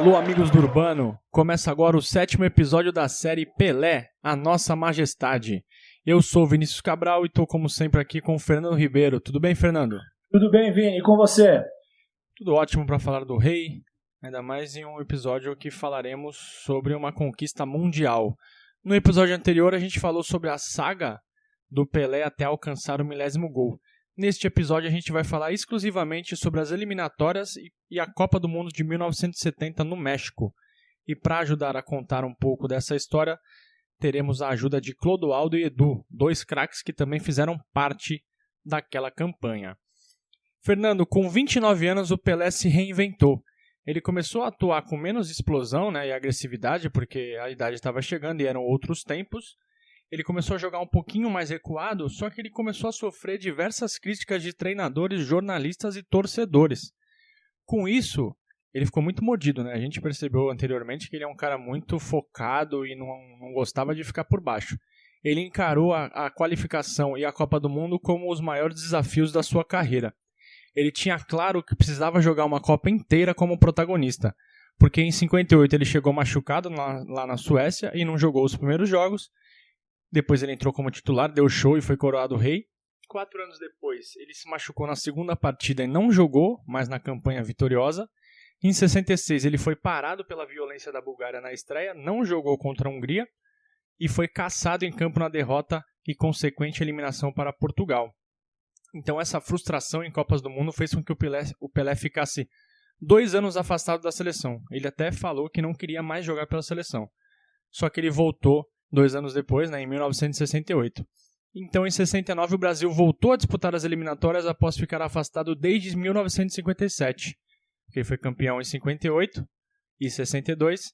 Alô, amigos do Urbano! Começa agora o 7º episódio da série Pelé, a Nossa Majestade. Eu sou Vinícius Cabral e estou, como sempre, aqui com o Fernando Ribeiro. Tudo bem, Fernando? Tudo bem, Vini, e com você? Tudo ótimo para falar do Rei, ainda mais em um episódio que falaremos sobre uma conquista mundial. No episódio anterior, a gente falou sobre a saga do Pelé até alcançar o 1000º gol. Neste episódio, a gente vai falar exclusivamente sobre as eliminatórias e a Copa do Mundo de 1970 no México. E para ajudar a contar um pouco dessa história, teremos a ajuda de Clodoaldo e Edu, dois craques que também fizeram parte daquela campanha. Fernando, com 29 anos, o Pelé se reinventou. Ele começou a atuar com menos explosão, e agressividade, porque a idade estava chegando e eram outros tempos. Ele começou a jogar um pouquinho mais recuado, só que ele começou a sofrer diversas críticas de treinadores, jornalistas e torcedores. Com isso, ele ficou muito mordido, A gente percebeu anteriormente que ele é um cara muito focado e não gostava de ficar por baixo. Ele encarou a qualificação e a Copa do Mundo como os maiores desafios da sua carreira. Ele tinha claro que precisava jogar uma Copa inteira como protagonista, porque em 58 ele chegou machucado lá na Suécia e não jogou os primeiros jogos. Depois ele entrou como titular, deu show e foi coroado rei. 4 anos depois, ele se machucou na segunda partida e não jogou, mas na campanha vitoriosa. Em 66, ele foi parado pela violência da Bulgária na estreia, não jogou contra a Hungria e foi caçado em campo na derrota e consequente eliminação para Portugal. Então essa frustração em Copas do Mundo fez com que o Pelé ficasse 2 anos afastado da seleção. Ele até falou que não queria mais jogar pela seleção. Só que ele voltou 2 anos depois, em 1968. Então, em 69, o Brasil voltou a disputar as eliminatórias após ficar afastado desde 1957. Ele foi campeão em 58 e 62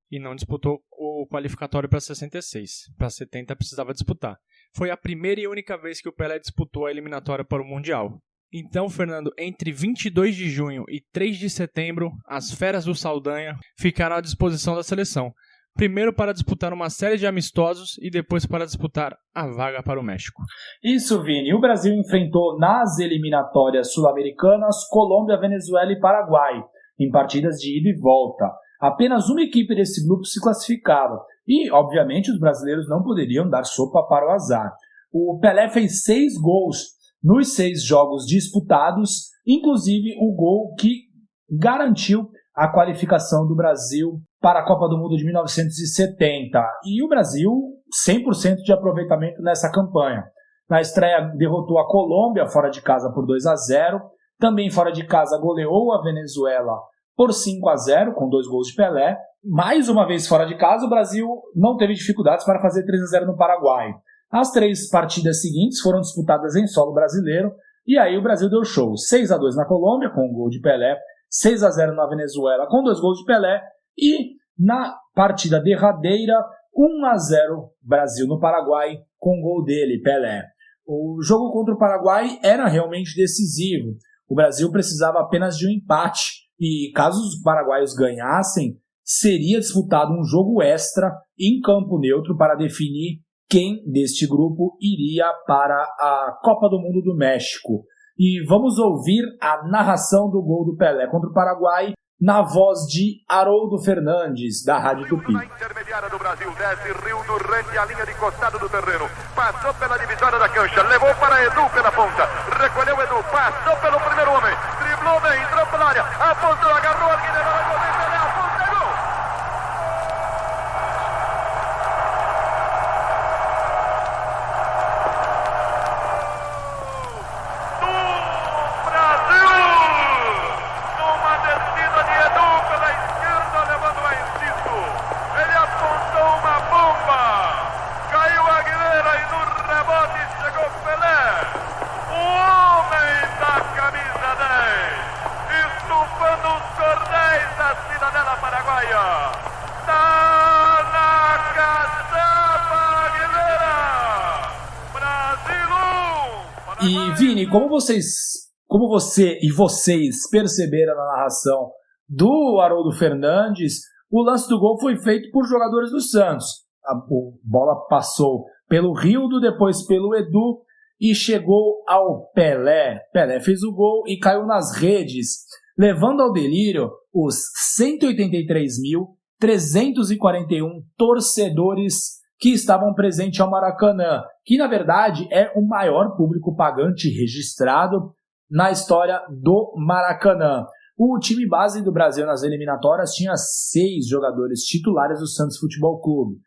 e não disputou o qualificatório para 66. Para 70 precisava disputar. Foi a primeira e única vez que o Pelé disputou a eliminatória para o Mundial. Então, Fernando, entre 22 de junho e 3 de setembro, as feras do Saldanha ficaram à disposição da seleção. Primeiro para disputar uma série de amistosos e depois para disputar a vaga para o México. Isso, Vini. O Brasil enfrentou nas eliminatórias sul-americanas Colômbia, Venezuela e Paraguai, em partidas de ida e volta. Apenas uma equipe desse grupo se classificava e, obviamente, os brasileiros não poderiam dar sopa para o azar. O Pelé fez 6 gols nos 6 jogos disputados, inclusive o gol que garantiu a qualificação do Brasil para a Copa do Mundo de 1970. E o Brasil, 100% de aproveitamento nessa campanha. Na estreia, derrotou a Colômbia fora de casa por 2-0. Também fora de casa, goleou a Venezuela por 5-0, com 2 gols de Pelé. Mais uma vez fora de casa, o Brasil não teve dificuldades para fazer 3-0 no Paraguai. As 3 partidas seguintes foram disputadas em solo brasileiro. E aí o Brasil deu show. 6-2 na Colômbia, com um gol de Pelé. 6-0 na Venezuela, com 2 gols de Pelé. E na partida derradeira, 1-0 Brasil no Paraguai, com gol dele, Pelé. O jogo contra o Paraguai era realmente decisivo. O Brasil precisava apenas de um empate. E caso os paraguaios ganhassem, seria disputado um jogo extra em campo neutro para definir quem deste grupo iria para a Copa do Mundo do México. E vamos ouvir a narração do gol do Pelé contra o Paraguai na voz de Haroldo Fernandes, da Rádio Tupi. Na intermediária do Brasil, desce Rio durante a linha de costado do terreno. Passou pela divisória da cancha, levou para Edu pela ponta. Recolheu Edu, passou pelo primeiro homem. Driblou bem, entrou pela área, apontou, agarrou alguém, levou a gol, Pelé, aponta, gol! E, Vini, como você e vocês perceberam na narração do Haroldo Fernandes, o lance do gol foi feito por jogadores do Santos. A bola passou pelo Rildo, depois pelo Edu e chegou ao Pelé. Pelé fez o gol e caiu nas redes. levando ao delírio os 183.341 torcedores que estavam presentes ao Maracanã, que na verdade é o maior público pagante registrado na história do Maracanã. O time base do Brasil nas eliminatórias tinha 6 jogadores titulares do Santos Futebol Clube.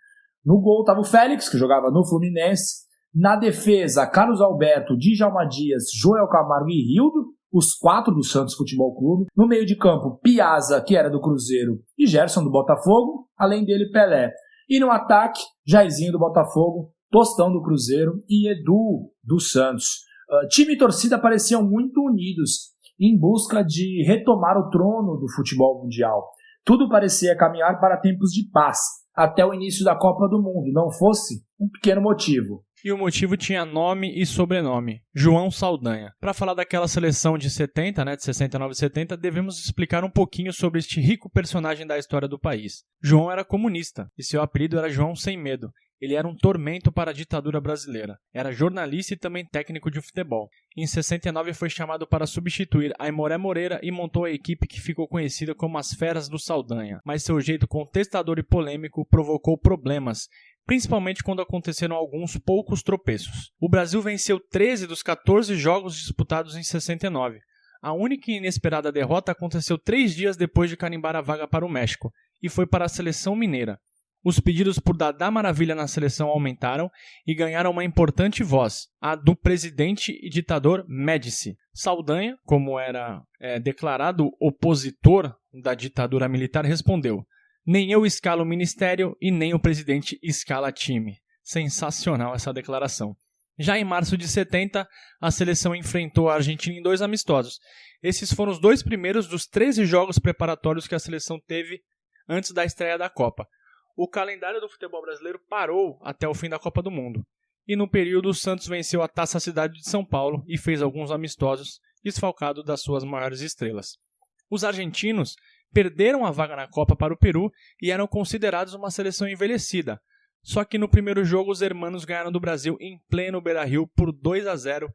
No gol estava o Félix, que jogava no Fluminense. Na defesa, Carlos Alberto, Djalma Dias, Joel Camargo e Rildo, os 4 do Santos Futebol Clube. No meio de campo, Piazza, que era do Cruzeiro, e Gerson do Botafogo, além dele Pelé. E no ataque, Jairzinho do Botafogo, Tostão do Cruzeiro e Edu do Santos. Time e torcida pareciam muito unidos em busca de retomar o trono do futebol mundial. Tudo parecia caminhar para tempos de paz, até o início da Copa do Mundo, não fosse um pequeno motivo. E o motivo tinha nome e sobrenome, João Saldanha. Para falar daquela seleção de 70, de 69 e 70, devemos explicar um pouquinho sobre este rico personagem da história do país. João era comunista e seu apelido era João Sem Medo. Ele era um tormento para a ditadura brasileira. Era jornalista e também técnico de futebol. Em 69 foi chamado para substituir Aimoré Moreira e montou a equipe que ficou conhecida como as Feras do Saldanha. Mas seu jeito contestador e polêmico provocou problemas, principalmente quando aconteceram alguns poucos tropeços. O Brasil venceu 13 dos 14 jogos disputados em 69. A única e inesperada derrota aconteceu 3 dias depois de carimbar a vaga para o México, e foi para a seleção mineira. Os pedidos por Dadá Maravilha na seleção aumentaram e ganharam uma importante voz, a do presidente e ditador Médici. Saldanha, como era declarado opositor da ditadura militar, respondeu: "Nem eu escalo o ministério e nem o presidente escala time." Sensacional essa declaração. Já em março de 70, a seleção enfrentou a Argentina em 2 amistosos. Esses foram os 2 primeiros dos 13 jogos preparatórios que a seleção teve antes da estreia da Copa. O calendário do futebol brasileiro parou até o fim da Copa do Mundo. E no período, o Santos venceu a Taça Cidade de São Paulo e fez alguns amistosos, desfalcado das suas maiores estrelas. Os argentinos perderam a vaga na Copa para o Peru e eram considerados uma seleção envelhecida. Só que no primeiro jogo os hermanos ganharam do Brasil em pleno Beira-Rio por 2-0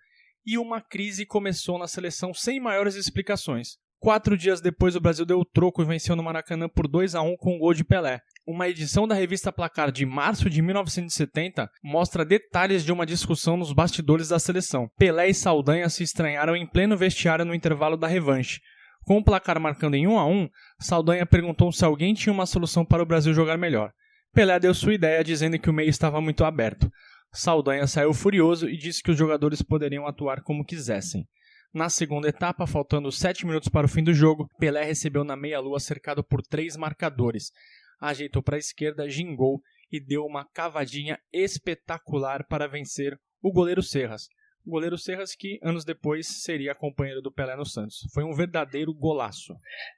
e uma crise começou na seleção sem maiores explicações. 4 dias depois o Brasil deu o troco e venceu no Maracanã por 2-1 com um gol de Pelé. Uma edição da revista Placar de março de 1970 mostra detalhes de uma discussão nos bastidores da seleção. Pelé e Saldanha se estranharam em pleno vestiário no intervalo da revanche. Com o placar marcando em 1-1, Saldanha perguntou se alguém tinha uma solução para o Brasil jogar melhor. Pelé deu sua ideia dizendo que o meio estava muito aberto. Saldanha saiu furioso e disse que os jogadores poderiam atuar como quisessem. Na segunda etapa, faltando 7 minutos para o fim do jogo, Pelé recebeu na meia-lua cercado por 3 marcadores. Ajeitou para a esquerda, gingou e deu uma cavadinha espetacular para vencer o goleiro Serras. O goleiro Serras que, anos depois, seria companheiro do Pelé no Santos. Foi um verdadeiro golaço.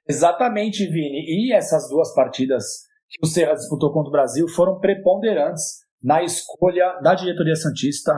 Exatamente, Vini. E essas 2 partidas que o Serras disputou contra o Brasil foram preponderantes na escolha da diretoria santista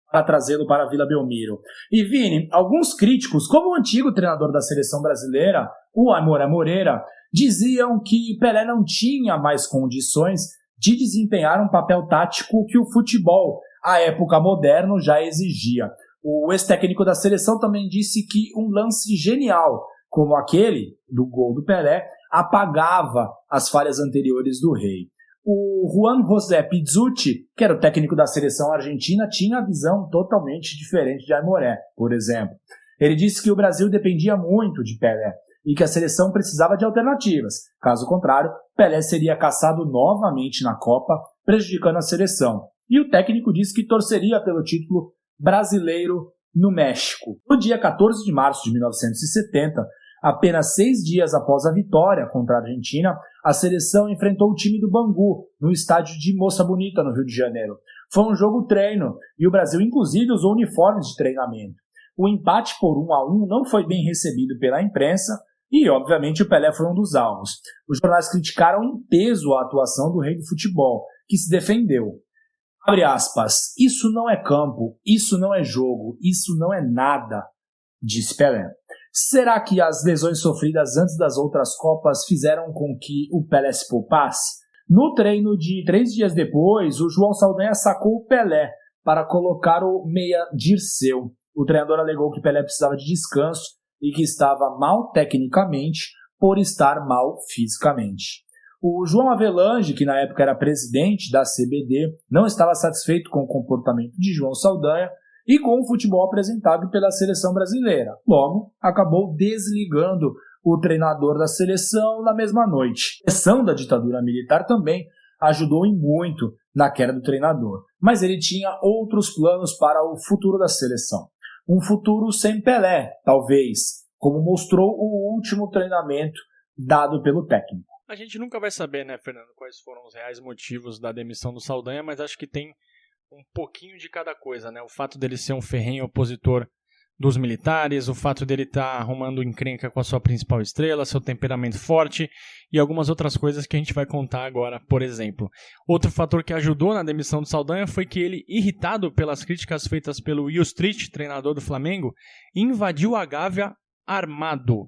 para trazê-lo para a Vila Belmiro. E Vini, alguns críticos, como o antigo treinador da seleção brasileira, o Aimoré Moreira, diziam que Pelé não tinha mais condições de desempenhar um papel tático que o futebol, à época moderno, já exigia. O ex-técnico da seleção também disse que um lance genial, como aquele do gol do Pelé, apagava as falhas anteriores do rei. O Juan José Pizzuti, que era o técnico da seleção argentina, tinha a visão totalmente diferente de Aimoré, por exemplo. Ele disse que o Brasil dependia muito de Pelé e que a seleção precisava de alternativas. Caso contrário, Pelé seria caçado novamente na Copa, prejudicando a seleção. E o técnico disse que torceria pelo título brasileiro no México. No dia 14 de março de 1970, apenas 6 dias após a vitória contra a Argentina, a seleção enfrentou o time do Bangu, no estádio de Moça Bonita, no Rio de Janeiro. Foi um jogo treino, e o Brasil inclusive usou uniformes de treinamento. O empate por 1-1 não foi bem recebido pela imprensa, e obviamente o Pelé foi um dos alvos. Os jornais criticaram em peso a atuação do rei do futebol, que se defendeu. Abre aspas, "Isso não é campo, isso não é jogo, isso não é nada", disse Pelé. Será que as lesões sofridas antes das outras Copas fizeram com que o Pelé se poupasse? No treino de 3 dias depois, o João Saldanha sacou o Pelé para colocar o meia Dirceu. O treinador alegou que Pelé precisava de descanso e que estava mal tecnicamente por estar mal fisicamente. O João Avelange, que na época era presidente da CBD, não estava satisfeito com o comportamento de João Saldanha e com o futebol apresentado pela seleção brasileira. Logo, acabou desligando o treinador da seleção na mesma noite. A pressão da ditadura militar também ajudou em muito na queda do treinador, mas ele tinha outros planos para o futuro da seleção. Um futuro sem Pelé, talvez, como mostrou o último treinamento dado pelo técnico. A gente nunca vai saber, né, Fernando, quais foram os reais motivos da demissão do Saldanha, mas acho que tem um pouquinho de cada coisa, né? O fato dele ser um ferrenho opositor dos militares, o fato dele estar arrumando encrenca com a sua principal estrela, seu temperamento forte e algumas outras coisas que a gente vai contar agora, por exemplo. Outro fator que ajudou na demissão do Saldanha foi que ele, irritado pelas críticas feitas pelo Will Street, treinador do Flamengo, invadiu a Gávea armado.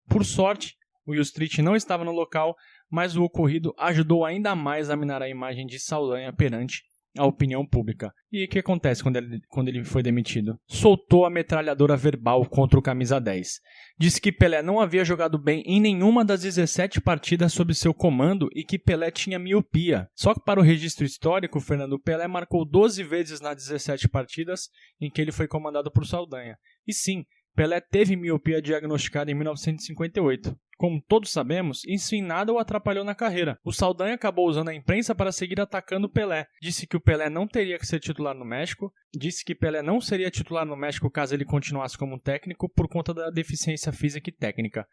Por sorte, o Will Street não estava no local, mas o ocorrido ajudou ainda mais a minar a imagem de Saldanha perante a opinião pública. E o que acontece quando ele foi demitido? Soltou a metralhadora verbal contra o camisa 10. Disse que Pelé não havia jogado bem em nenhuma das 17 partidas sob seu comando e que Pelé tinha miopia. Só que para o registro histórico, Fernando, Pelé marcou 12 vezes nas 17 partidas em que ele foi comandado por Saldanha. E sim, Pelé teve miopia diagnosticada em 1958. Como todos sabemos, isso em nada o atrapalhou na carreira. O Saldanha acabou usando a imprensa para seguir atacando o Pelé. Disse que o Pelé não teria que ser titular no México, disse que Pelé não seria titular no México caso ele continuasse como técnico por conta da deficiência física e técnica.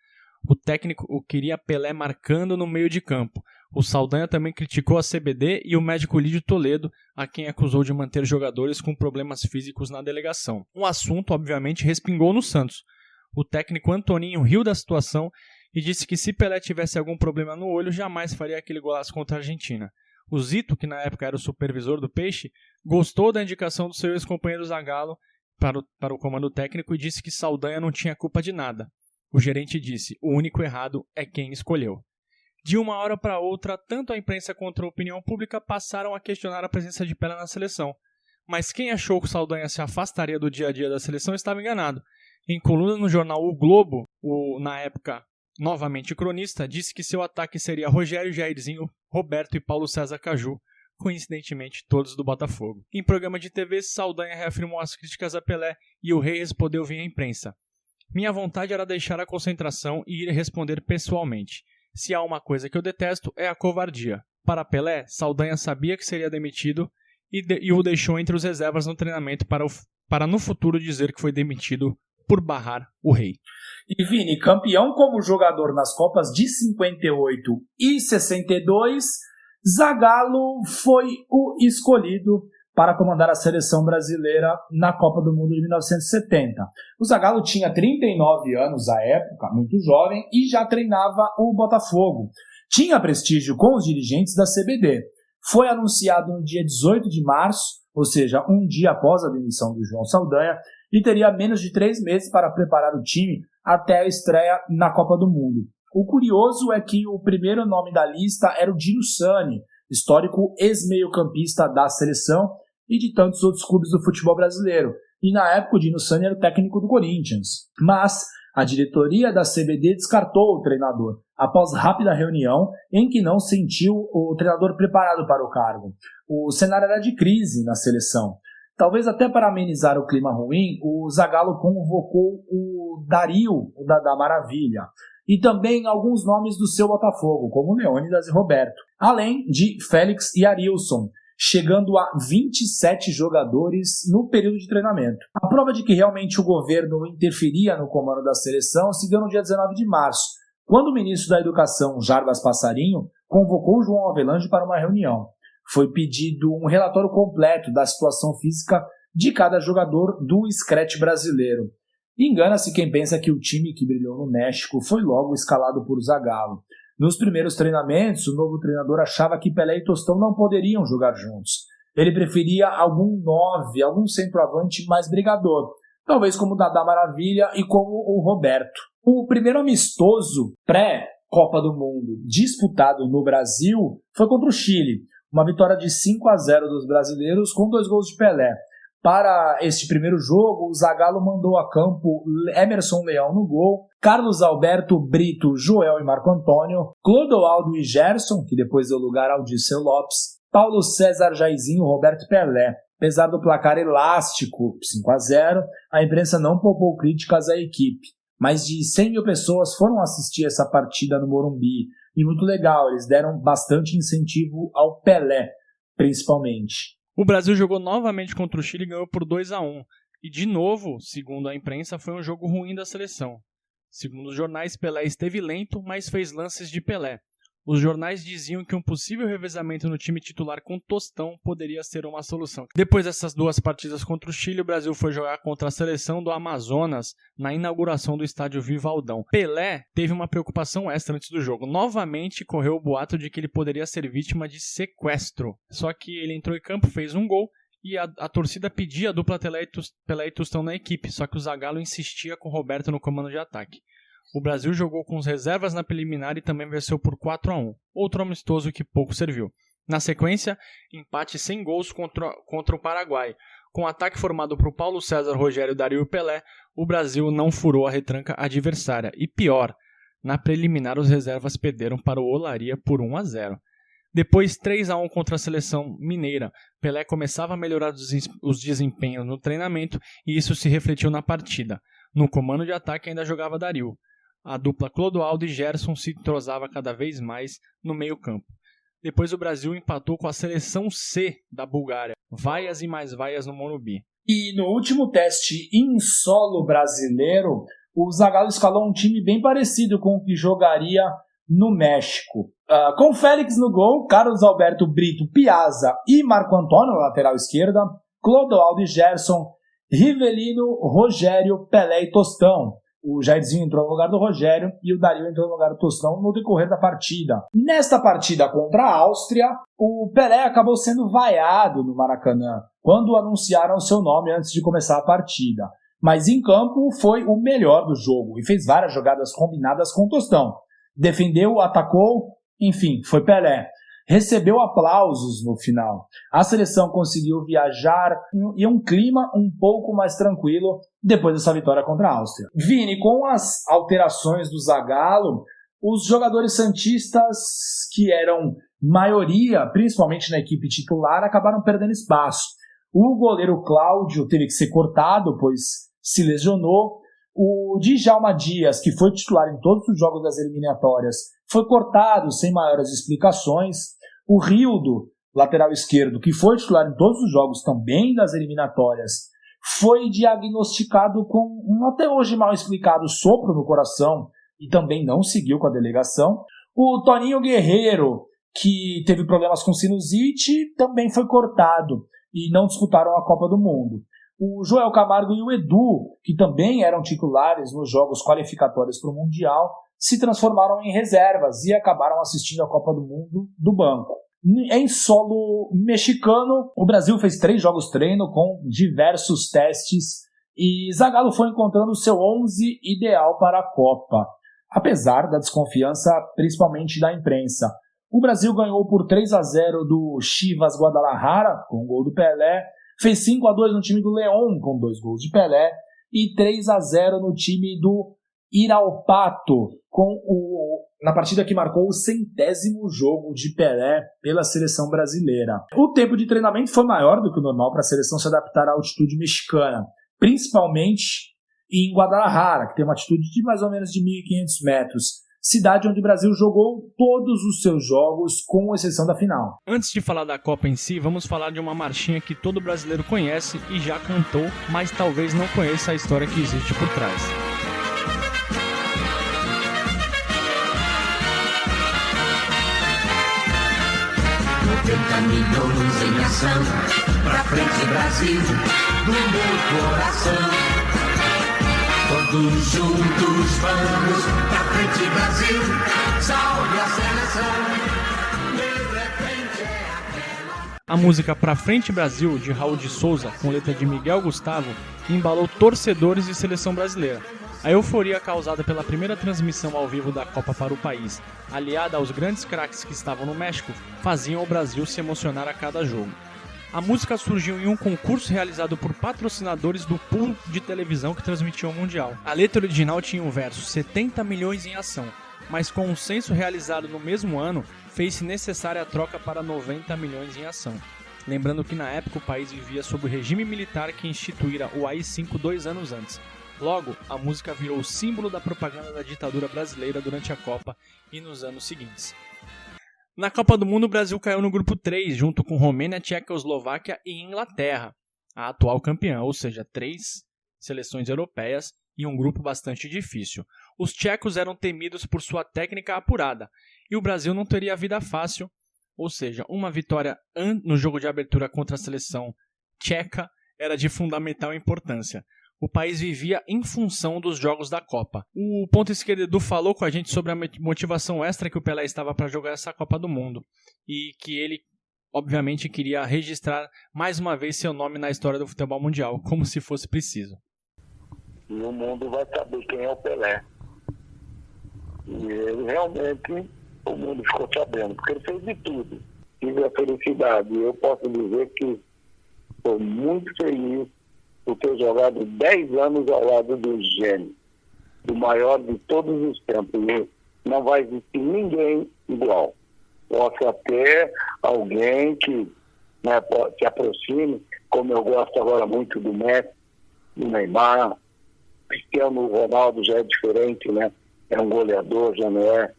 O técnico queria Pelé marcando no meio de campo. O Saldanha também criticou a CBD e o médico Lídio Toledo, a quem acusou de manter jogadores com problemas físicos na delegação. Um assunto, obviamente, respingou no Santos. O técnico Antoninho riu da situação e disse que se Pelé tivesse algum problema no olho, jamais faria aquele golaço contra a Argentina. O Zito, que na época era o supervisor do Peixe, gostou da indicação do seu ex-companheiro Zagallo para o comando técnico e disse que Saldanha não tinha culpa de nada. O gerente disse, o único errado é quem escolheu. De uma hora para outra, tanto a imprensa quanto a opinião pública passaram a questionar a presença de Pelé na seleção. Mas quem achou que Saldanha se afastaria do dia a dia da seleção estava enganado. Em coluna no jornal O Globo, na época novamente cronista, disse que seu ataque seria Rogério, Jairzinho, Roberto e Paulo César Caju, coincidentemente todos do Botafogo. Em programa de TV, Saldanha reafirmou as críticas a Pelé e o rei respondeu via imprensa. Minha vontade era deixar a concentração e ir responder pessoalmente. Se há uma coisa que eu detesto, é a covardia. Para Pelé, Saldanha sabia que seria demitido e o deixou entre os reservas no treinamento para no futuro dizer que foi demitido por barrar o rei. E Vini, campeão como jogador nas Copas de 58 e 62, Zagallo foi o escolhido para comandar a seleção brasileira na Copa do Mundo de 1970. O Zagallo tinha 39 anos à época, muito jovem, e já treinava o Botafogo. Tinha prestígio com os dirigentes da CBD. Foi anunciado no dia 18 de março, ou seja, um dia após a demissão do João Saldanha, e teria menos de 3 meses para preparar o time até a estreia na Copa do Mundo. O curioso é que o primeiro nome da lista era o Dino Sani, histórico ex-meio-campista da seleção e de tantos outros clubes do futebol brasileiro. E na época o Dino Sani era o técnico do Corinthians. Mas a diretoria da CBD descartou o treinador, após rápida reunião em que não sentiu o treinador preparado para o cargo. O cenário era de crise na seleção. Talvez até para amenizar o clima ruim, o Zagallo convocou o Dario, da Maravilha, e também alguns nomes do seu Botafogo, como Leônidas e Roberto, além de Félix e Arilson, chegando a 27 jogadores no período de treinamento. A prova de que realmente o governo interferia no comando da seleção se deu no dia 19 de março, quando o ministro da Educação, Jarbas Passarinho, convocou João Avelange para uma reunião. Foi pedido um relatório completo da situação física de cada jogador do scratch brasileiro. Engana-se quem pensa que o time que brilhou no México foi logo escalado por Zagallo. Nos primeiros treinamentos, o novo treinador achava que Pelé e Tostão não poderiam jogar juntos. Ele preferia algum 9, algum centroavante mais brigador, talvez como o Dadá Maravilha e como o Roberto. O primeiro amistoso pré-Copa do Mundo disputado no Brasil foi contra o Chile, uma vitória de 5-0 dos brasileiros com 2 gols de Pelé. Para este primeiro jogo, o Zagallo mandou a campo Emerson Leão no gol, Carlos Alberto, Brito, Joel e Marco Antônio, Clodoaldo e Gerson, que depois deu lugar ao Dirceu Lopes, Paulo César, Jairzinho, Roberto Pelé. Apesar do placar elástico, 5-0, a imprensa não poupou críticas à equipe. Mais de 100 mil pessoas foram assistir essa partida no Morumbi. E muito legal, eles deram bastante incentivo ao Pelé, principalmente. O Brasil jogou novamente contra o Chile e ganhou por 2-1. E de novo, segundo a imprensa, foi um jogo ruim da seleção. Segundo os jornais, Pelé esteve lento, mas fez lances de Pelé. Os jornais diziam que um possível revezamento no time titular com Tostão poderia ser uma solução. Depois dessas duas partidas contra o Chile, o Brasil foi jogar contra a seleção do Amazonas na inauguração do estádio Vivaldão. Pelé teve uma preocupação extra antes do jogo. Novamente correu o boato de que ele poderia ser vítima de sequestro. Só que ele entrou em campo, fez um gol e a torcida pedia a dupla Pelé e Tostão na equipe, só que o Zagallo insistia com o Roberto no comando de ataque. O Brasil jogou com os reservas na preliminar e também venceu por 4-1, outro amistoso que pouco serviu. Na sequência, empate sem gols contra o Paraguai. Com o ataque formado por Paulo César, Rogério, Dario e Pelé, o Brasil não furou a retranca adversária. E pior, na preliminar os reservas perderam para o Olaria por 1-0. Depois 3-1 contra a seleção mineira. Pelé começava a melhorar os desempenhos no treinamento e isso se refletiu na partida. No comando de ataque ainda jogava Dario. A dupla Clodoaldo e Gerson se entrosava cada vez mais no meio-campo. Depois o Brasil empatou com a seleção C da Bulgária. Vaias e mais vaias no Morumbi. E no último teste em solo brasileiro, o Zagallo escalou um time bem parecido com o que jogaria no México. Com Félix no gol, Carlos Alberto, Brito, Piazza e Marco Antônio na lateral esquerda, Clodoaldo e Gerson, Rivelino, Rogério, Pelé e Tostão. O Jairzinho entrou no lugar do Rogério e o Dario entrou no lugar do Tostão no decorrer da partida. Nesta partida contra a Áustria, o Pelé acabou sendo vaiado no Maracanã quando anunciaram seu nome antes de começar a partida. Mas em campo foi o melhor do jogo e fez várias jogadas combinadas com o Tostão. Defendeu, atacou, enfim, foi Pelé. Recebeu aplausos no final. A seleção conseguiu viajar em um clima um pouco mais tranquilo depois dessa vitória contra a Áustria. Vini, com as alterações do Zagallo, os jogadores santistas, que eram maioria, principalmente na equipe titular, acabaram perdendo espaço. O goleiro Cláudio teve que ser cortado, pois se lesionou. O Djalma Dias, que foi titular em todos os jogos das eliminatórias, foi cortado sem maiores explicações. O Rildo, lateral esquerdo, que foi titular em todos os jogos também das eliminatórias, foi diagnosticado com um até hoje mal explicado sopro no coração e também não seguiu com a delegação. O Toninho Guerreiro, que teve problemas com sinusite, também foi cortado e não disputaram a Copa do Mundo. O Joel Camargo e o Edu, que também eram titulares nos jogos qualificatórios para o Mundial, se transformaram em reservas e acabaram assistindo a Copa do Mundo do banco. Em solo mexicano, o Brasil fez 3 jogos treino com diversos testes e Zagallo foi encontrando o seu 11 ideal para a Copa, apesar da desconfiança principalmente da imprensa. O Brasil ganhou por 3-0 do Chivas Guadalajara, com o gol do Pelé, fez 5-2 no time do León, com 2 gols de Pelé, e 3-0 no time do Irapuato, na partida que marcou o 100º jogo de Pelé pela seleção brasileira. O tempo de treinamento foi maior do que o normal para a seleção se adaptar à altitude mexicana, principalmente em Guadalajara, que tem uma altitude de mais ou menos de 1.500 metros, cidade onde o Brasil jogou todos os seus jogos, com exceção da final. Antes de falar da Copa em si, vamos falar de uma marchinha que todo brasileiro conhece e já cantou, mas talvez não conheça a história que existe por trás. Caminhos em ação, pra frente Brasil, do meu coração. Todos juntos vamos, pra frente Brasil, salve a seleção, de repente é aquela... A música Pra Frente Brasil, de Raul de Souza, com letra de Miguel Gustavo, embalou torcedores de seleção brasileira. A euforia causada pela primeira transmissão ao vivo da Copa para o país, aliada aos grandes craques que estavam no México, faziam o Brasil se emocionar a cada jogo. A música surgiu em um concurso realizado por patrocinadores do pool de televisão que transmitia o Mundial. A letra original tinha um verso 70 milhões em ação, mas com um censo realizado no mesmo ano, fez-se necessária a troca para 90 milhões em ação. Lembrando que na época o país vivia sob o regime militar que instituíra o AI-5 2 anos antes. Logo, a música virou o símbolo da propaganda da ditadura brasileira durante a Copa e nos anos seguintes. Na Copa do Mundo, o Brasil caiu no grupo 3, junto com Romênia, Tchecoslováquia e Inglaterra, a atual campeã, ou seja, 3 seleções europeias e um grupo bastante difícil. Os tchecos eram temidos por sua técnica apurada, e o Brasil não teria vida fácil, ou seja, uma vitória no jogo de abertura contra a seleção tcheca era de fundamental importância. O país vivia em função dos jogos da Copa. O ponto esquerdo Edu falou com a gente sobre a motivação extra que o Pelé estava para jogar essa Copa do Mundo e que ele, obviamente, queria registrar mais uma vez seu nome na história do futebol mundial, como se fosse preciso. E o mundo vai saber quem é o Pelé. E ele realmente, o mundo ficou sabendo, porque ele fez de tudo. Tive a felicidade. Eu posso dizer que estou muito feliz por ter jogado 10 anos ao lado do gênio, do maior de todos os tempos. E não vai existir ninguém igual. Posso até alguém que, né, se aproxime, como eu gosto agora muito do Messi, do Neymar. Cristiano Ronaldo já é diferente, né? É um goleador, já não é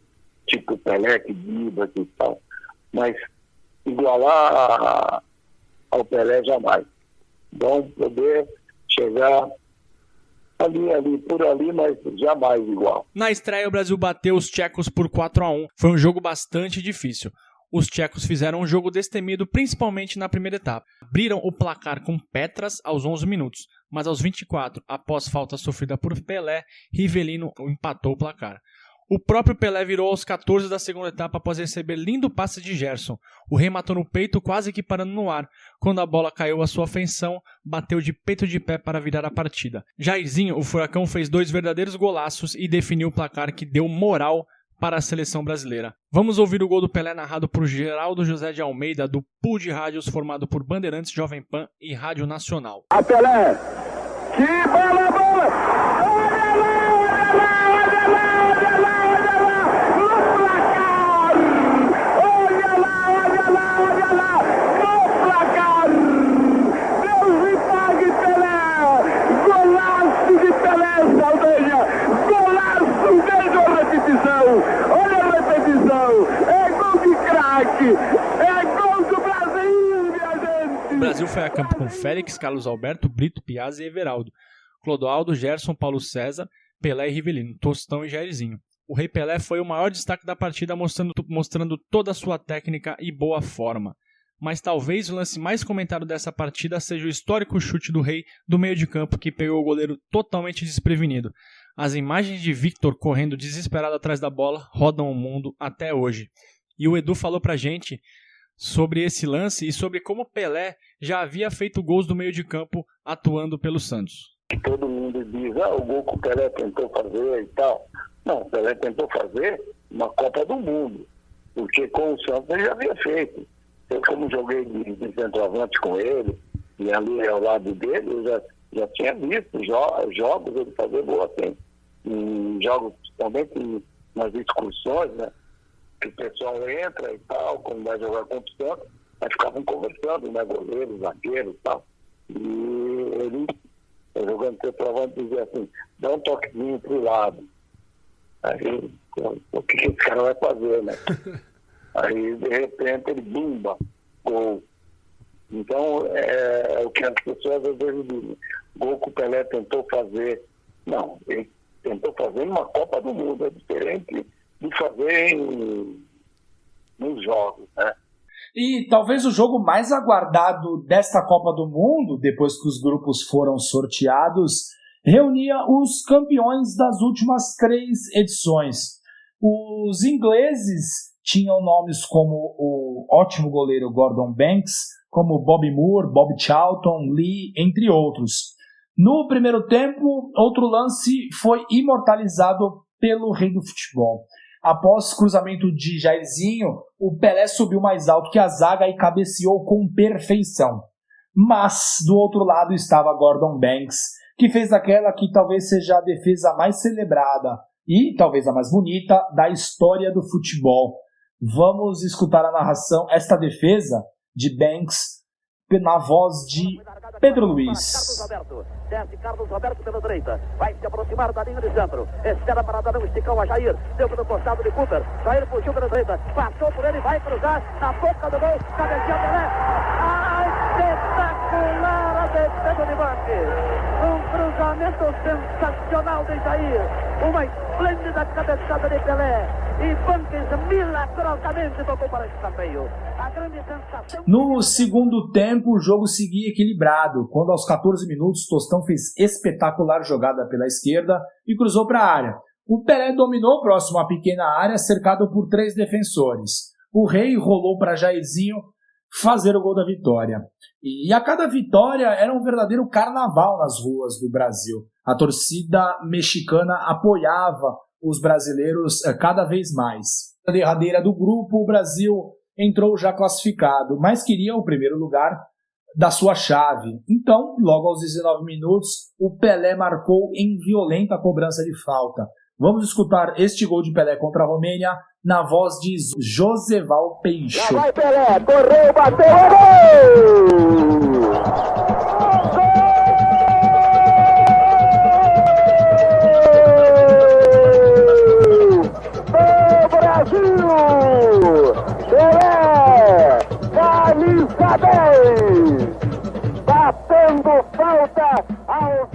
tipo Pelé, que vibra e tal. Mas igualar ao Pelé jamais. Vão poder chegar ali, por ali, mas jamais igual. Na estreia, o Brasil bateu os tchecos por 4-1. Foi um jogo bastante difícil. Os tchecos fizeram um jogo destemido, principalmente na primeira etapa. Abriram o placar com Petras aos 11 minutos, mas aos 24, após falta sofrida por Pelé, Rivelino empatou o placar. O próprio Pelé virou aos 14 da segunda etapa após receber lindo passe de Gerson. O rei matou no peito, quase que parando no ar. Quando a bola caiu à sua feição, bateu de peito de pé para virar a partida. Jairzinho, o furacão, fez 2 verdadeiros golaços e definiu o placar que deu moral para a seleção brasileira. Vamos ouvir o gol do Pelé narrado por Geraldo José de Almeida, do pool de rádios formado por Bandeirantes, Jovem Pan e Rádio Nacional. A Pelé! Que bola boa! O Brasil foi a campo com Félix, Carlos Alberto, Brito, Piazza e Everaldo, Clodoaldo, Gerson, Paulo César, Pelé e Rivelino, Tostão e Jairzinho. O Rei Pelé foi o maior destaque da partida, mostrando toda a sua técnica e boa forma. Mas talvez o lance mais comentado dessa partida seja o histórico chute do Rei do meio de campo que pegou o goleiro totalmente desprevenido. As imagens de Victor correndo desesperado atrás da bola rodam o mundo até hoje. E o Edu falou pra gente sobre esse lance e sobre como Pelé já havia feito gols do meio de campo atuando pelo Santos. Todo mundo diz, o gol que o Pelé tentou fazer e tal. Não, o Pelé tentou fazer uma Copa do Mundo, porque com o Santos ele já havia feito. Eu, como joguei de centroavante com ele, e ali ao lado dele, eu já tinha visto jogos ele fazer gol assim. E jogos também nas excursões, né? Que o pessoal entra e tal, quando vai jogar contra o Santos, aí ficavam conversando, né, goleiro, zagueiro e tal. E ele, jogando centroavante, dizia assim, dá um toquezinho pro lado. Aí, o que esse cara vai fazer, né? Aí, de repente, ele bumba, gol. Então, é o que as pessoas às vezes dizem. Gol que o Pelé tentou fazer. Não, ele tentou fazer numa Copa do Mundo, é diferente de fazer nos jogos, né? E talvez o jogo mais aguardado desta Copa do Mundo, depois que os grupos foram sorteados, reunia os campeões das últimas 3 edições. Os ingleses tinham nomes como o ótimo goleiro Gordon Banks, como Bobby Moore, Bob Charlton, Lee, entre outros. No primeiro tempo, outro lance foi imortalizado pelo rei do futebol. Após cruzamento de Jairzinho, o Pelé subiu mais alto que a zaga e cabeceou com perfeição. Mas, do outro lado, estava Gordon Banks, que fez aquela que talvez seja a defesa mais celebrada e talvez a mais bonita da história do futebol. Vamos escutar a narração, esta defesa de Banks, na voz de Pedro Luiz. Desce Carlos Roberto pela direita, vai se aproximar da linha de centro, espera para dar um esticão a Jair, deu no costado de Cooper, Jair puxou pela direita, passou por ele, vai cruzar, na boca do gol, cabeceou Pelé. Espetacular a defesa de Banks, um cruzamento sensacional de Jair, uma esplêndida cabeçada de Pelé, e Banks milagrosamente tocou para o escanteio. A grande sensação... No segundo tempo, o jogo seguia equilibrado, quando aos 14 minutos Tostão fez espetacular jogada pela esquerda e cruzou para a área. O Pelé dominou próximo à pequena área, cercado por 3 defensores. O Rei rolou para Jairzinho fazer o gol da vitória. E a cada vitória era um verdadeiro carnaval nas ruas do Brasil. A torcida mexicana apoiava os brasileiros cada vez mais. Na derradeira do grupo, o Brasil entrou já classificado, mas queria o primeiro lugar da sua chave. Então, logo aos 19 minutos, o Pelé marcou em violenta cobrança de falta. Vamos escutar este gol de Pelé contra a Romênia na voz de Joseval Peixoto. Lá vai Pelé, correu, bateu, gol! Brasil! Pelé! Camisa 10! Batendo falta ao...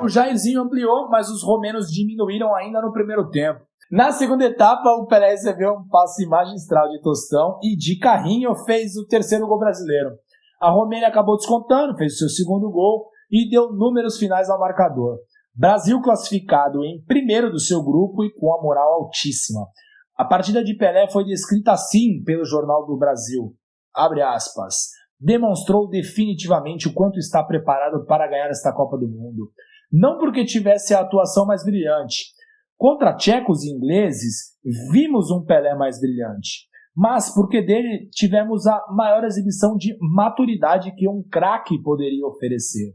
O Jairzinho ampliou, mas os romenos diminuíram ainda no primeiro tempo. Na segunda etapa, o Pelé recebeu um passe magistral de Tostão e de carrinho fez o terceiro gol brasileiro. A Romênia acabou descontando, fez o seu segundo gol e deu números finais ao marcador. Brasil classificado em primeiro do seu grupo e com a moral altíssima. A partida de Pelé foi descrita assim pelo Jornal do Brasil. Abre aspas. Demonstrou definitivamente o quanto está preparado para ganhar esta Copa do Mundo. Não porque tivesse a atuação mais brilhante. Contra tchecos e ingleses, vimos um Pelé mais brilhante. Mas porque dele tivemos a maior exibição de maturidade que um craque poderia oferecer.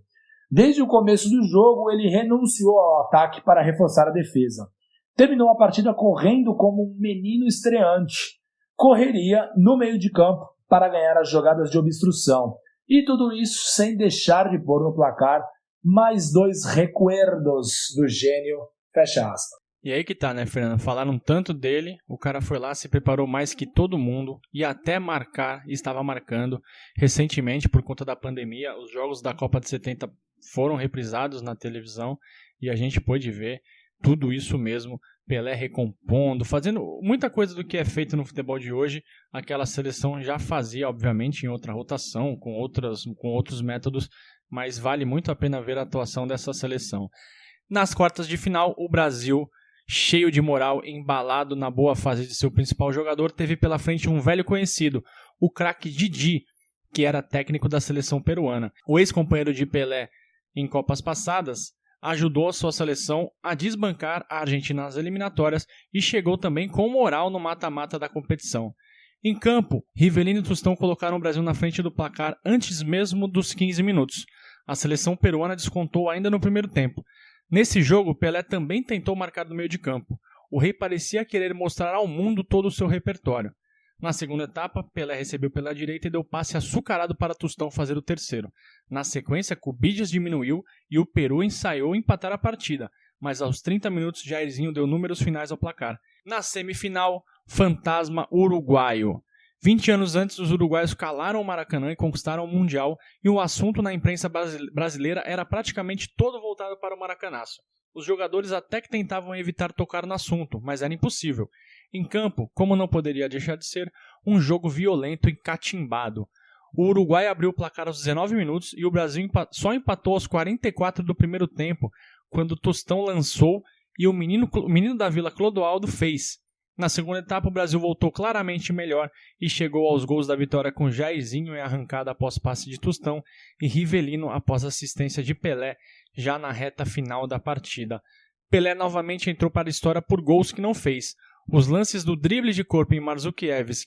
Desde o começo do jogo, ele renunciou ao ataque para reforçar a defesa. Terminou a partida correndo como um menino estreante. Correria no meio de campo para ganhar as jogadas de obstrução. E tudo isso sem deixar de pôr no placar mais 2 recuerdos do gênio. Fecha aspas. E aí que tá, né, Fernando? Falaram tanto dele, o cara foi lá, se preparou mais que todo mundo e até estava marcando. Recentemente, por conta da pandemia, os jogos da Copa de 70 foram reprisados na televisão e a gente pôde ver tudo isso mesmo, Pelé recompondo, fazendo muita coisa do que é feito no futebol de hoje, aquela seleção já fazia, obviamente, em outra rotação, com outros métodos, mas vale muito a pena ver a atuação dessa seleção. Nas quartas de final, o Brasil, cheio de moral, embalado na boa fase de seu principal jogador, teve pela frente um velho conhecido, o craque Didi, que era técnico da seleção peruana. O ex-companheiro de Pelé em Copas passadas ajudou a sua seleção a desbancar a Argentina nas eliminatórias e chegou também com moral no mata-mata da competição. Em campo, Rivelino e Tostão colocaram o Brasil na frente do placar antes mesmo dos 15 minutos. A seleção peruana descontou ainda no primeiro tempo. Nesse jogo, Pelé também tentou marcar no meio de campo. O Rei parecia querer mostrar ao mundo todo o seu repertório. Na segunda etapa, Pelé recebeu pela direita e deu passe açucarado para Tostão fazer o terceiro. Na sequência, Cubides diminuiu e o Peru ensaiou empatar a partida, mas aos 30 minutos Jairzinho deu números finais ao placar. Na semifinal, fantasma uruguaio. 20 anos antes, os uruguaios calaram o Maracanã e conquistaram o Mundial, e o assunto na imprensa brasileira era praticamente todo voltado para o Maracanaço. Os jogadores até que tentavam evitar tocar no assunto, mas era impossível. Em campo, como não poderia deixar de ser, um jogo violento e catimbado. O Uruguai abriu o placar aos 19 minutos e o Brasil só empatou aos 44 do primeiro tempo, quando Tostão lançou e o menino da Vila Clodoaldo fez. Na segunda etapa, o Brasil voltou claramente melhor e chegou aos gols da vitória com Jairzinho em arrancada após passe de Tostão e Rivelino após assistência de Pelé, já na reta final da partida. Pelé novamente entrou para a história por gols que não fez. Os lances do drible de corpo em Marzukiewicz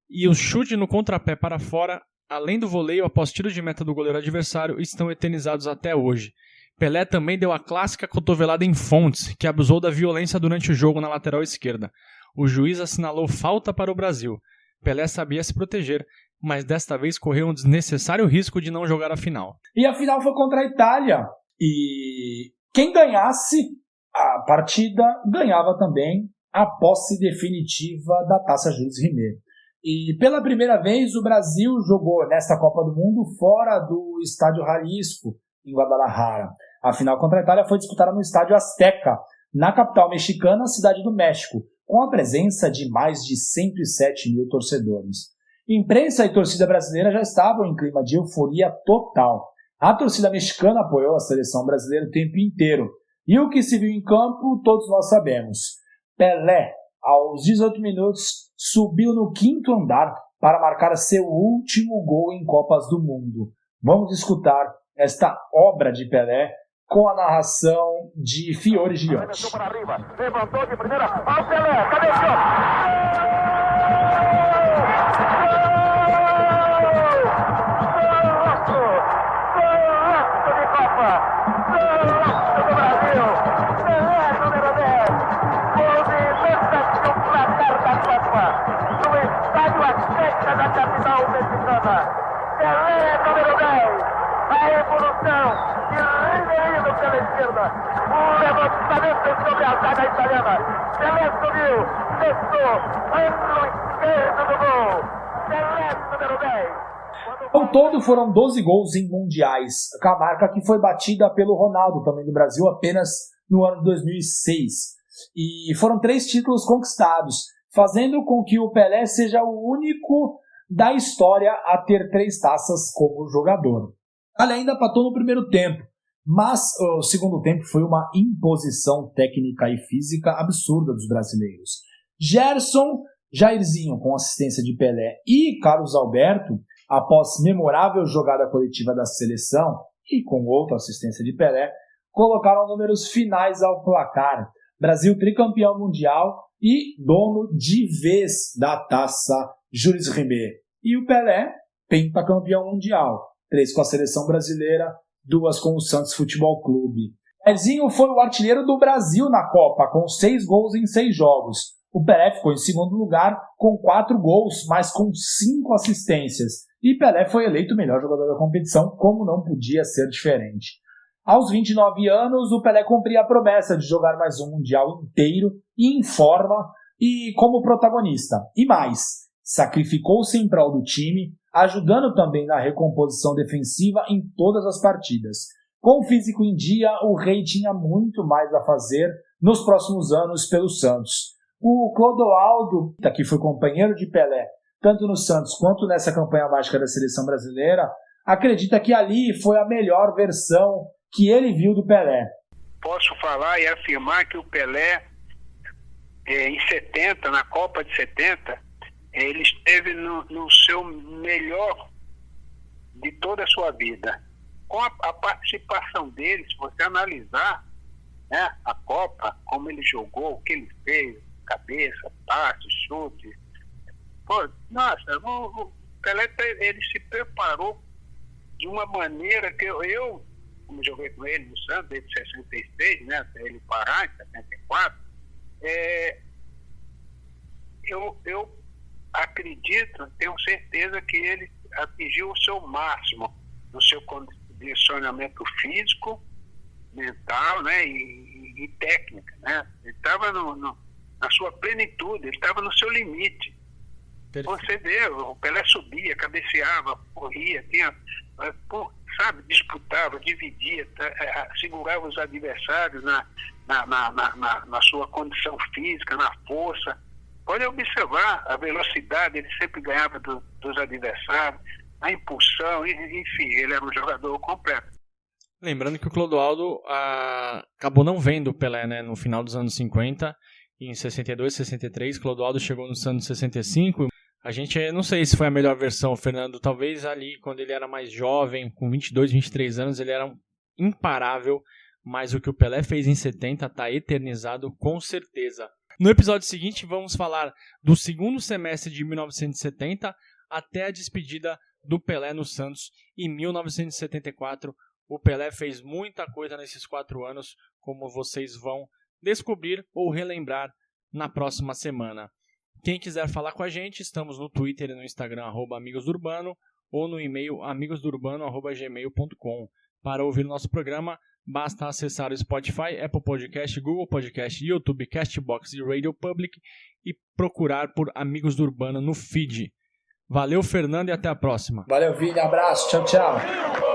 e o chute no contrapé para fora, além do voleio após tiro de meta do goleiro adversário, estão eternizados até hoje. Pelé também deu a clássica cotovelada em Fontes, que abusou da violência durante o jogo na lateral esquerda. O juiz assinalou falta para o Brasil. Pelé sabia se proteger, mas desta vez correu um desnecessário risco de não jogar a final. E a final foi contra a Itália. E quem ganhasse a partida ganhava também a posse definitiva da Taça Jules Rimet. E pela primeira vez o Brasil jogou nesta Copa do Mundo fora do Estádio Jalisco, em Guadalajara. A final contra a Itália foi disputada no Estádio Azteca, na capital mexicana, Cidade do México, com a presença de mais de 107 mil torcedores. Imprensa e torcida brasileira já estavam em clima de euforia total. A torcida mexicana apoiou a seleção brasileira o tempo inteiro. E o que se viu em campo, todos nós sabemos. Pelé, aos 18 minutos, subiu no 5º andar para marcar seu último gol em Copas do Mundo. Vamos escutar esta obra de Pelé com a narração de Fiore Giotti. Levantou de primeira, ao Pelé, cabeceou! Da capital mexicana, Pelé número 10, a evolução de Riverino pela esquerda, o levantamento sobre a zaga italiana, Pelé subiu, testou, ângulo esquerdo do gol, Pelé número 10. Ao todo foram 12 gols em mundiais, a marca que foi batida pelo Ronaldo, também do Brasil, apenas no ano de 2006. E foram 3 títulos conquistados, fazendo com que o Pelé seja o único da história a ter 3 taças como jogador. Ele ainda empatou no primeiro tempo, mas o segundo tempo foi uma imposição técnica e física absurda dos brasileiros. Gerson, Jairzinho com assistência de Pelé e Carlos Alberto, após memorável jogada coletiva da seleção e com outra assistência de Pelé, colocaram números finais ao placar. Brasil tricampeão mundial e dono de vez da taça Jules Rimet. E o Pelé, pentacampeão mundial. 3 com a seleção brasileira, 2 com o Santos Futebol Clube. Jairzinho foi o artilheiro do Brasil na Copa, com 6 gols em 6 jogos. O Pelé ficou em segundo lugar com 4 gols, mas com 5 assistências. E Pelé foi eleito o melhor jogador da competição, como não podia ser diferente. Aos 29 anos, o Pelé cumpria a promessa de jogar mais um Mundial inteiro, em forma e como protagonista. E mais, sacrificou-se em prol do time, ajudando também na recomposição defensiva em todas as partidas. Com o físico em dia, o Rei tinha muito mais a fazer nos próximos anos pelo Santos. O Clodoaldo, que foi companheiro de Pelé, tanto no Santos quanto nessa campanha mágica da seleção brasileira, acredita que ali foi a melhor versão que ele viu do Pelé. Posso falar e afirmar que o Pelé, em 70, na Copa de 70, ele esteve no seu melhor de toda a sua vida. Com a participação dele, se você analisar, né, a Copa, como ele jogou, o que ele fez, cabeça, passe, chute. Pô, nossa, o Pelé ele se preparou de uma maneira que eu como joguei com ele no Santos, desde 66, né, até ele parar, em 74, eu acredito, tenho certeza que ele atingiu o seu máximo no seu condicionamento físico, mental, né, e técnica, né? Ele estava na sua plenitude, ele estava no seu limite. Perfeito. Você vê, o Pelé subia, cabeceava, corria, disputava, dividia, segurava os adversários na sua condição física, na força. Pode observar a velocidade, ele sempre ganhava dos adversários, a impulsão, enfim, ele era um jogador completo. Lembrando que o Clodoaldo acabou não vendo o Pelé, né, no final dos anos 50, em 62, 63, Clodoaldo chegou no Santos em 65. A gente, não sei se foi a melhor versão, Fernando, talvez ali quando ele era mais jovem, com 22, 23 anos, ele era imparável, mas o que o Pelé fez em 70 está eternizado com certeza. No episódio seguinte, vamos falar do segundo semestre de 1970 até a despedida do Pelé no Santos em 1974. O Pelé fez muita coisa nesses 4 anos, como vocês vão descobrir ou relembrar na próxima semana. Quem quiser falar com a gente, estamos no Twitter e no Instagram, @amigosdourbano, ou no e-mail amigosdourbano@gmail.com. Para ouvir nosso programa, basta acessar o Spotify, Apple Podcast, Google Podcast, YouTube, Castbox e Radio Public e procurar por Amigos do Urbano no feed. Valeu, Fernando, e até a próxima. Valeu, Vini. Abraço. Tchau, tchau.